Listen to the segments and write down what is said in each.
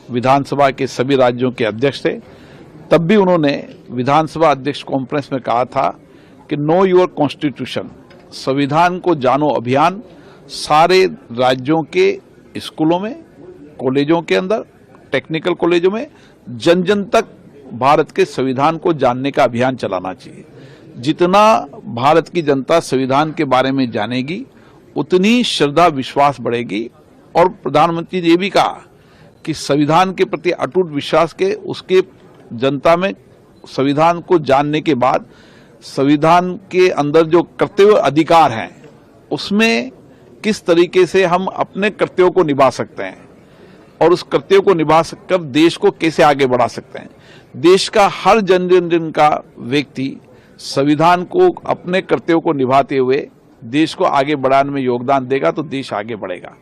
विधानसभा के सभी राज्यों के अध्यक्ष थे, तब भी उन्होंने विधानसभा अध्यक्ष कॉन्फ्रेंस में कहा था कि नो योर कॉन्स्टिट्यूशन, संविधान को जानो अभियान सारे राज्यों के स्कूलों में, कॉलेजों के अंदर, टेक्निकल कॉलेजों में जन जन तक भारत के संविधान को जानने का अभियान चलाना चाहिए। जितना भारत की जनता संविधान के बारे में जानेगी उतनी श्रद्धा विश्वास बढ़ेगी। और प्रधानमंत्री ने यह भी कहा कि संविधान के प्रति अटूट विश्वास के उसके जनता में संविधान को जानने के बाद संविधान के अंदर जो कर्तव्य अधिकार हैं उसमें किस तरीके से हम अपने कर्तव्यों को निभा सकते हैं और उस कर्तव्य को निभा कर देश को कैसे आगे बढ़ा सकते हैं। देश का हर जन का व्यक्ति संविधान को अपने कर्तव्यों को निभाते हुए देश को आगे बढ़ाने में योगदान देगा तो देश आगे बढ़ेगा।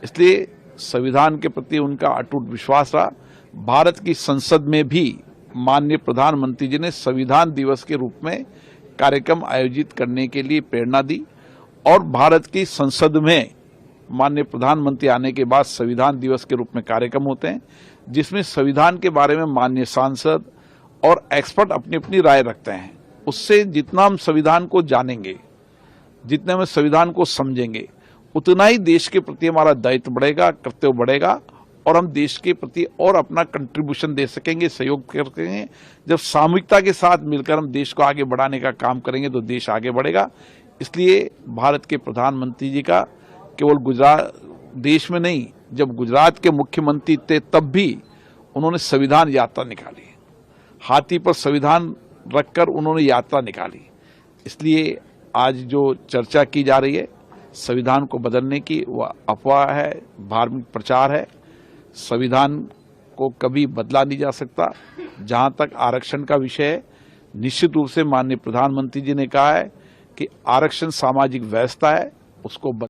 इसलिए संविधान के प्रति उनका अटूट विश्वास रहा। भारत की संसद में भी माननीय प्रधानमंत्री जी ने संविधान दिवस के रूप में कार्यक्रम आयोजित करने के लिए प्रेरणा दी और भारत की संसद में माननीय प्रधानमंत्री आने के बाद संविधान दिवस के रूप में कार्यक्रम होते हैं जिसमें संविधान के बारे में माननीय सांसद और एक्सपर्ट अपनी अपनी राय रखते हैं। उससे जितना हम संविधान को जानेंगे, जितने हम संविधान को समझेंगे, उतना ही देश के प्रति हमारा दायित्व बढ़ेगा, कर्तव्य बढ़ेगा और हम देश के प्रति और अपना कंट्रीब्यूशन दे सकेंगे, सहयोग कर सकेंगे। जब सामूहिकता के साथ मिलकर हम देश को आगे बढ़ाने का काम करेंगे तो देश आगे बढ़ेगा। इसलिए भारत के प्रधानमंत्री जी का केवल गुजरात देश में नहीं, जब गुजरात के मुख्यमंत्री थे तब भी उन्होंने संविधान यात्रा निकाली, हाथी पर संविधान रखकर उन्होंने यात्रा निकाली। इसलिए आज जो चर्चा की जा रही है संविधान को बदलने की, वह अफवाह है, धार्मिक प्रचार है। संविधान को कभी बदला नहीं जा सकता। जहां तक आरक्षण का विषय है, निश्चित रूप से माननीय प्रधानमंत्री जी ने कहा है कि आरक्षण सामाजिक व्यवस्था है, उसको